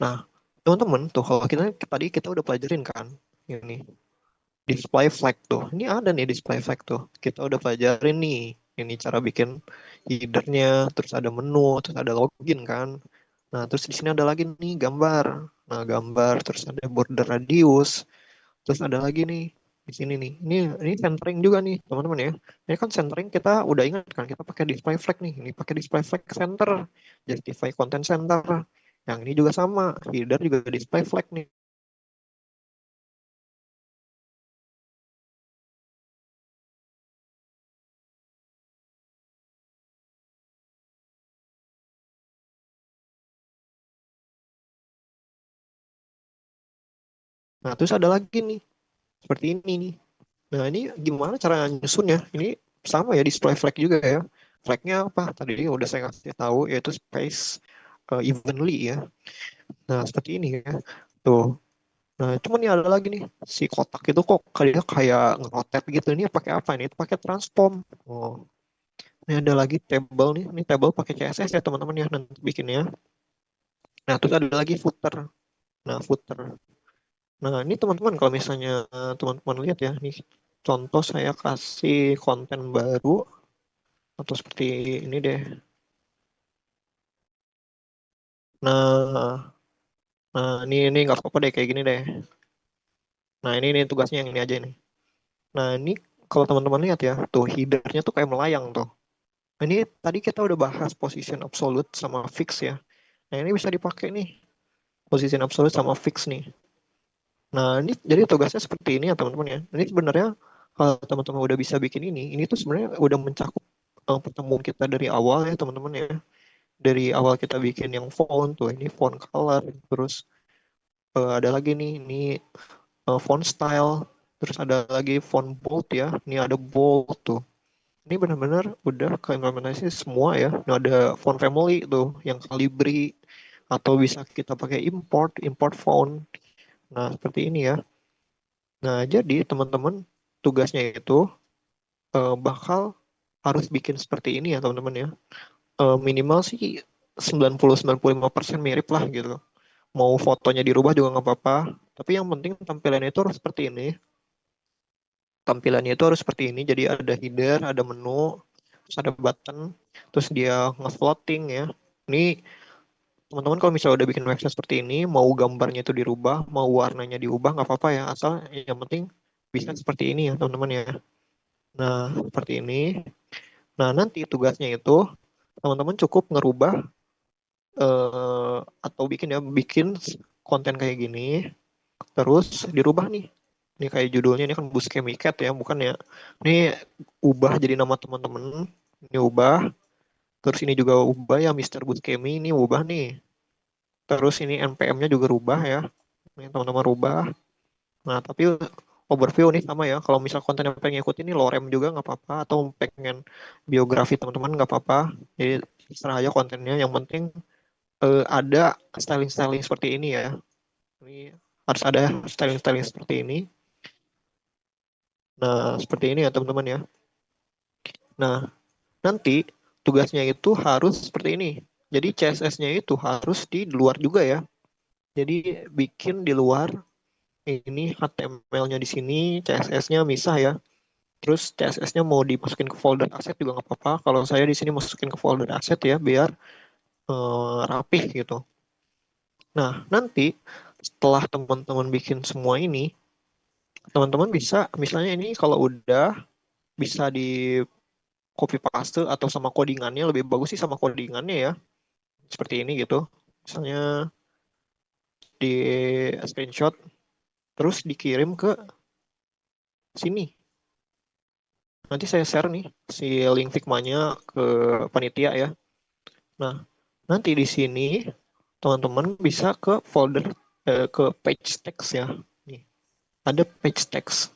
A: Nah, teman-teman tuh kalau kita tadi kita udah pelajarin kan ini display flag tuh. Ini ada nih display flag tuh. Kita udah pelajarin nih ini cara bikin headernya, terus ada menu, terus ada login kan. Nah, terus di sini ada lagi nih gambar. Nah, gambar terus ada border radius, terus ada lagi nih di sini nih. Ini centering juga nih, teman-teman ya. Ini kan centering kita udah ingat kan kita pakai display flag nih. Ini pakai display flag center, justify content center. Yang ini juga sama, header juga display flag nih. Nah, terus ada lagi nih, seperti ini nih. Nah, ini gimana cara nyusunnya? Ini sama ya display flag juga ya. Flagnya apa? Tadi udah saya kasih tahu yaitu space evenly ya. Nah, seperti ini ya. Tuh. Nah, cuman ini ada lagi nih. Si kotak itu kok kayak ngerotet gitu. Ini pakai apa ini? Itu pakai transform. Oh, ini ada lagi table nih. Ini table pakai CSS ya teman-teman ya nanti bikinnya. Nah, terus ada lagi footer. Nah, footer. Nah, ini teman-teman kalau misalnya teman-teman lihat ya, nih contoh saya kasih konten baru atau seperti ini deh. Nah, nah ini nggak apa-apa deh kayak gini deh. Nah, ini tugasnya yang ini aja nih. Nah, ini kalau teman-teman lihat ya, tuh headernya tuh kayak melayang tuh. Nah, ini tadi kita udah bahas position absolute sama fix ya. Nah, ini bisa dipakai nih, position absolute sama fix nih. Nah, ini jadi tugasnya seperti ini ya teman-teman ya. Ini sebenarnya kalau teman-teman udah bisa bikin ini tuh sebenarnya udah mencakup pertemuan kita dari awal ya teman-teman ya. Dari awal kita bikin yang font tuh, ini font color, terus ada lagi nih, ini font style, terus ada lagi font bold ya. Ini ada bold tuh. Ini benar-benar udah ke implementasi semua ya. Ini ada font family tuh, yang Calibri atau bisa kita pakai import font. Nah, seperti ini ya. Nah, jadi teman-teman tugasnya itu bakal harus bikin seperti ini ya teman-teman ya. Minimal sih 90-95% mirip lah gitu. Mau fotonya dirubah juga nggak apa-apa. Tapi yang penting tampilannya itu harus seperti ini. Tampilannya itu harus seperti ini. Jadi ada header, ada menu, terus ada button, terus dia nge-floating ya. Ini teman-teman kalau misalnya udah bikin website seperti ini, mau gambarnya itu dirubah, mau warnanya diubah nggak apa-apa ya. Asal yang penting bisa seperti ini ya teman-teman ya. Nah, seperti ini. Nah, nanti tugasnya itu teman-teman cukup ngerubah atau bikin konten kayak gini, terus dirubah nih. Ini kayak judulnya ini kan Buskemi Cat ya, bukan ya. Ini ubah jadi nama teman-teman. Ini ubah. Terus ini juga ubah ya Mister Buskemi ini ubah nih. Terus ini NPM-nya juga rubah ya. Ini teman-teman rubah. Nah, tapi overview nih sama ya. Kalau misal konten yang pengen ngikutin ini lorem juga nggak apa-apa, atau pengen biografi teman-teman nggak apa-apa. Jadi serah aja kontennya. Yang penting ada styling-styling seperti ini ya. Ini harus ada styling-styling seperti ini. Nah, seperti ini ya teman-teman ya. Nah, nanti tugasnya itu harus seperti ini. Jadi CSS-nya itu harus di luar juga ya. Jadi bikin di luar, ini HTML-nya di sini, CSS-nya misah ya. Terus CSS-nya mau dimasukin ke folder aset juga nggak apa-apa. Kalau saya di sini masukin ke folder aset ya, biar rapih gitu. Nah, nanti setelah teman-teman bikin semua ini, teman-teman bisa, misalnya ini kalau udah bisa di copy paste atau sama codingannya, lebih bagus sih sama codingannya ya. Seperti ini gitu. Misalnya di screenshot, terus dikirim ke sini. Nanti saya share nih si link Figma-nya ke panitia ya. Nah, nanti di sini teman-teman bisa ke folder ke page text ya. Nih, ada page text.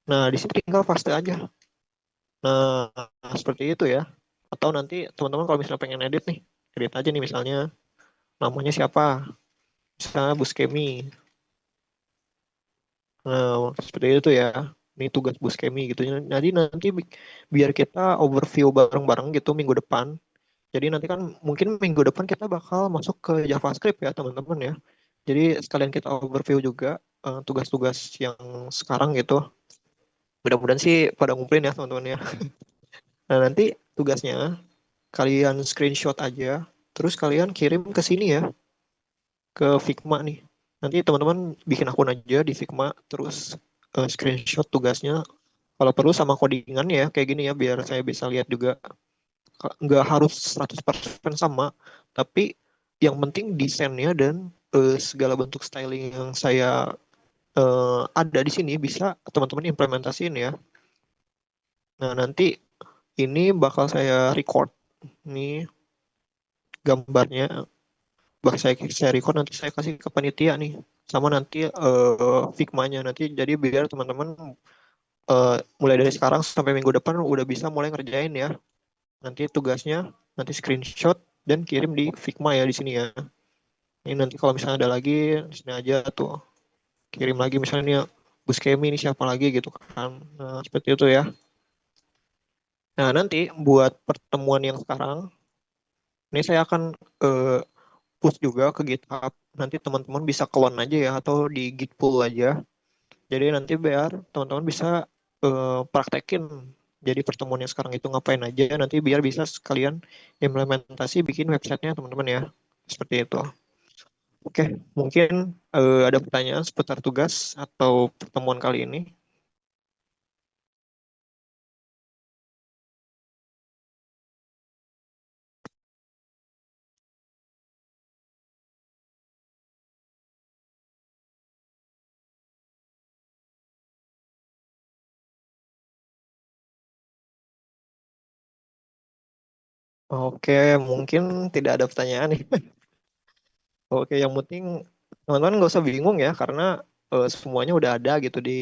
A: Nah, di sini tinggal paste aja. Nah, seperti itu ya. Atau nanti teman-teman kalau misalnya pengen edit nih, edit aja nih misalnya namanya siapa? Misalnya Buskemi. Nah, seperti itu ya. Ini tugas Buskemi gitu. Jadi nanti biar kita overview bareng-bareng gitu minggu depan. Jadi nanti kan mungkin minggu depan kita bakal masuk ke JavaScript ya teman-teman ya. Jadi sekalian kita overview juga tugas-tugas yang sekarang gitu. Mudah-mudahan sih pada ngumpulin ya teman-teman ya. Nah nanti tugasnya kalian screenshot aja, terus kalian kirim ke sini ya, ke Figma nih. Nanti teman-teman bikin akun aja di Figma, terus screenshot tugasnya. Kalau perlu sama codingannya ya, kayak gini ya, biar saya bisa lihat juga. Nggak harus 100% sama, tapi yang penting desainnya dan segala bentuk styling yang saya ada di sini bisa teman-teman implementasiin ya. Nah, nanti ini bakal saya record nih gambarnya, bakal saya record nanti saya kasih ke panitia nih, sama nanti Figma-nya nanti, jadi biar teman-teman mulai dari sekarang sampai minggu depan udah bisa mulai ngerjain ya. Nanti tugasnya nanti screenshot dan kirim di Figma ya di sini ya. Ini nanti kalau misalnya ada lagi di sini aja tuh kirim lagi misalnya nih Bus Kemi ini siapa lagi gitu kan. Nah, seperti itu ya. Nah, nanti buat pertemuan yang sekarang ini saya akan eh, push juga ke GitHub. Nanti teman-teman bisa clone aja ya atau di Git pull aja. Jadi nanti biar teman-teman bisa praktekin. Jadi pertemuan yang sekarang itu ngapain aja nanti biar bisa sekalian implementasi bikin websitenya teman-teman ya. Seperti itu. Oke, mungkin ada pertanyaan seputar tugas atau pertemuan kali ini. Oke, mungkin tidak ada pertanyaan nih. Oke, yang penting teman-teman nggak usah bingung ya, karena semuanya udah ada gitu di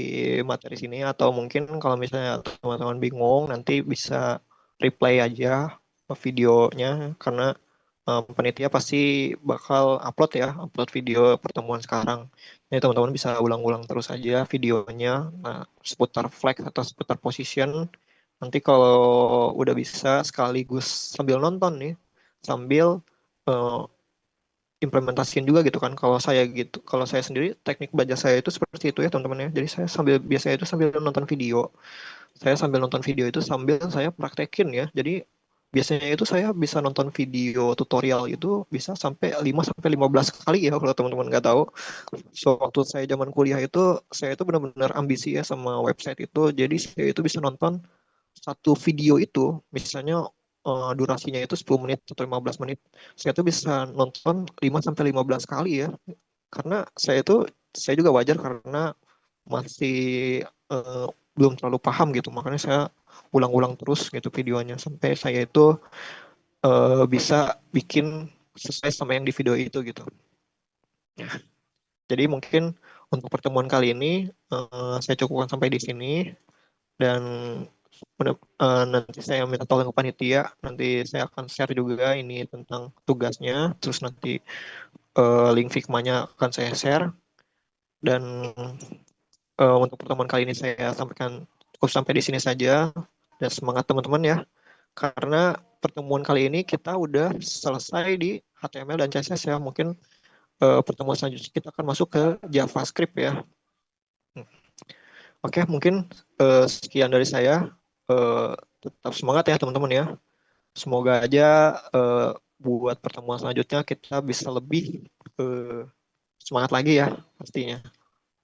A: materi sini. Atau mungkin kalau misalnya teman-teman bingung, nanti bisa replay aja videonya, karena panitia pasti bakal upload ya, upload video pertemuan sekarang. Jadi teman-teman bisa ulang-ulang terus aja videonya, nah, seputar flag atau seputar position. Nanti kalau udah bisa sekaligus sambil nonton nih, sambil eh, implementasiin juga gitu kan. Kalau saya gitu, kalau saya sendiri teknik belajar saya itu seperti itu ya teman-teman ya. Jadi saya sambil biasanya itu sambil nonton video. Saya sambil nonton video itu sambil saya praktekin ya. Jadi biasanya itu saya bisa nonton video tutorial itu bisa sampai 5 sampai 15 kali ya kalau teman-teman nggak tahu. So, waktu saya zaman kuliah itu saya itu benar-benar ambisi ya sama website itu. Jadi saya itu bisa nonton satu video itu, misalnya durasinya itu 10 menit atau 15 menit, saya tuh bisa nonton 5 sampai 15 kali ya. Karena saya juga wajar karena masih eh, belum terlalu paham gitu. Makanya saya ulang-ulang terus gitu videonya sampai saya itu bisa bikin sesuai sama yang di video itu gitu. Jadi mungkin untuk pertemuan kali ini saya cukupkan sampai di sini dan nanti saya minta tolong ke panitia, nanti saya akan share juga ini tentang tugasnya, terus nanti link Figma-nya akan saya share dan untuk pertemuan kali ini saya sampaikan cukup sampai di sini saja dan semangat teman-teman ya karena pertemuan kali ini kita udah selesai di HTML dan CSS ya mungkin pertemuan selanjutnya kita akan masuk ke JavaScript ya. Oke, mungkin sekian dari saya. Tetap semangat ya teman-teman ya. Semoga aja buat pertemuan selanjutnya kita bisa lebih semangat lagi ya pastinya.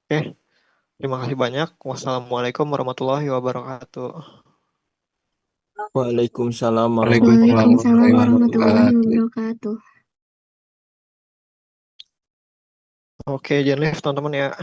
A: Oke, terima kasih banyak. Wassalamualaikum warahmatullahi wabarakatuh.
B: Waalaikumsalam warahmatullahi
C: Waalaikumsalam warahmatullahi
B: wabarakatuh.
C: wabarakatuh.
A: Oke, jangan live teman-teman ya.